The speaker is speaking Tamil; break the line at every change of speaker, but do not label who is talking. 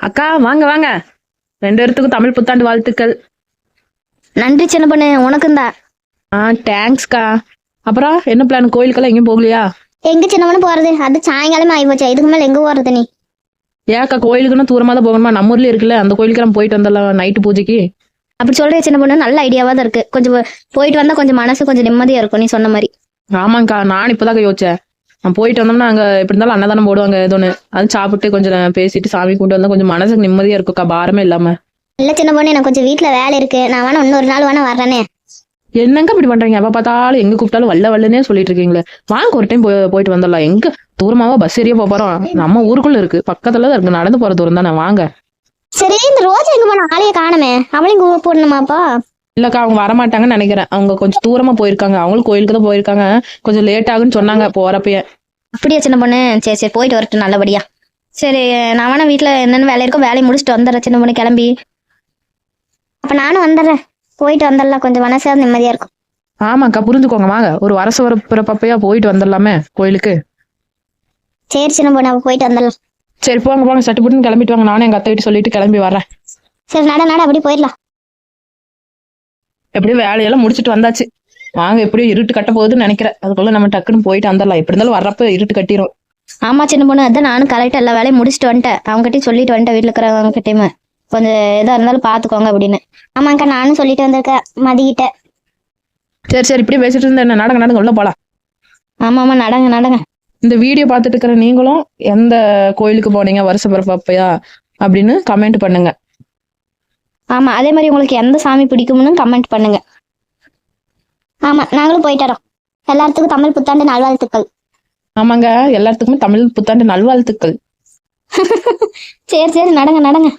அக்கா வாங்க வாங்க. 2 பேர்த்துக்கும் தமிழ் புத்தாண்டு வாழ்த்துக்கள்.
நன்றி சின்ன பொண்ணு, உனக்கும் தான்.
தேங்க்ஸ்க்கா. அப்புறம் என்ன பிளான், கோயிலுக்கெல்லாம் எங்கேயும் போகலையா?
எங்க சின்ன பொண்ணு போறது? அது சாயங்காலமே ஆகி போச்சா, இதுக்கு மேல எங்க போறது நீ?
ஏக்கா கோயிலுக்குன்னு தூரமா தான் போகணுமா? நம்ம ஊர்லயே இருக்குல்ல, அந்த கோயிலுக்கு நம்ம போயிட்டு வந்துடலாம் நைட்டு பூஜைக்கு.
அப்படி சொல்ற சின்ன பொண்ணு, நல்ல ஐடியாவா தான் இருக்கு. கொஞ்சம் போயிட்டு வந்தா கொஞ்சம் மனசு கொஞ்சம் நிம்மதியா இருக்கும், நீ சொன்ன மாதிரி.
ஆமாங்க்கா, நான் இப்பதாக்க யோசிச்சேன். நான் போயிட்டு வந்தோம்னா அங்க எப்படி இருந்தாலும் அன்னதானம் போடுவாங்க ஏதோ ஒன்று, அது சாப்பிட்டு கொஞ்சம் பேசிட்டு சாமி கும்பிட்டு வந்தா கொஞ்சம் மனசுக்கு நிம்மதியா இருக்குக்கா, பாரமே இல்லாம.
இல்ல சின்ன பொண்ணு, எனக்கு கொஞ்சம் வீட்டுல வேலை இருக்கு, நான் வேணா இன்னொரு நாள் வேணா வர்றேனே.
என்னங்க இப்படி பண்றீங்க? எப்ப பார்த்தாலும் எங்க கூப்பிட்டாலும் வல்ல வல்லனே சொல்லிட்டு இருக்கீங்களே. வாங்க ஒரு டைம் போயிட்டு வந்துடலாம். எங்க தூரமாவா பஸ் ஏறியா போறோம்? நம்ம ஊருக்குள்ள இருக்கு, பக்கத்துல தான் இருக்கு, நடந்து போற தூரம் தானே. வாங்க.
சரி, இந்த ரோஜா எங்க போன? ஆளைய காணுமே, அவளையும் போடணுமாப்பா?
இல்லக்கா, அவங்க வரமாட்டாங்கன்னு நினைக்கிறேன். அவங்க கொஞ்சம் தூரமா போயிருக்காங்க, அவங்களும் கோயிலுக்கு தான் போயிருக்காங்க. கொஞ்சம் லேட் ஆகுன்னு சொன்னாங்க போறப்பயே.
அப்படியா சின்ன பொண்ணு? சரி சரி, போயிட்டு வரட்டும் நல்லபடியா. சரி, நான் வேணா வீட்டுல என்னென்ன வேலை இருக்கோ வேலையை முடிச்சுட்டு வந்துடுறேன் சின்ன பொண்ணு, கிளம்பி. அப்ப நானும் வந்துடுறேன், போயிட்டு வந்துடலாம், கொஞ்சம் மனசாவது நிம்மதியா இருக்கும்.
ஆமாக்கா, புரிஞ்சுக்கோங்க. வாங்க ஒரு வரச வர பிறப்பப்பையா போயிட்டு வந்துடலாமே கோயிலுக்கு.
சரி சின்ன பொண்ணு, அப்ப போயிட்டு வந்துடலாம்.
சரி போங்க போங்க, சட்டு புட்டுன்னு கிளம்பிட்டு வாங்க. நானும் எங்க அத்தை கிட்ட சொல்லிட்டு கிளம்பி வரேன்.
சரி, நட அப்படி போயிடலாம்.
எப்படியும் வேலையெல்லாம் முடிச்சிட்டு வந்தாச்சு. வாங்க, எப்படியும் இருட்டு கட்ட போகுதுன்னு நினைக்கிறேன். அதுக்குள்ள நம்ம டக்குன்னு போயிட்டு வந்துடலாம். எப்படி இருந்தாலும் வர்றப்ப இருட்டு கட்டிரும்.
ஆமா சின்ன பொண்ணு, அதான் நானும் கரெக்டா எல்லா வேலையும் முடிச்சுட்டு வந்துட்டேன். அவங்ககிட்டயும் சொல்லிட்டு வந்துட்டேன், வீட்டுல இருக்கிறவங்க கிட்டயுமே கொஞ்சம் எதா இருந்தாலும் பாத்துக்கோங்க அப்படின்னு. ஆமாக்கா, நானும் சொல்லிட்டு வந்திருக்கேன் மதிக்கிட்ட.
சரி சரி, இப்படியே பேசிட்டு இருந்தா என்ன? நடங்க நடங்க, உள்ள போலாம்.
ஆமா நடங்க.
இந்த வீடியோ பார்த்துட்டு இருக்கிற நீங்களும் எந்த கோயிலுக்கு போனீங்க வருஷ பிறப்பப்பையா அப்படின்னு கமெண்ட் பண்ணுங்க.
ஆமா, அதே மாதிரி உங்களுக்கு எந்த சாமி பிடிக்கும்னு கமெண்ட் பண்ணுங்க. ஆமா, நாங்களும் போயிட்டு வரோம். எல்லாத்துக்கும் தமிழ் புத்தாண்டு நல்வாழ்த்துக்கள்.
ஆமாங்க, எல்லாத்துக்குமே தமிழ் புத்தாண்டு நல்வாழ்த்துக்கள்.
சரி நடங்க.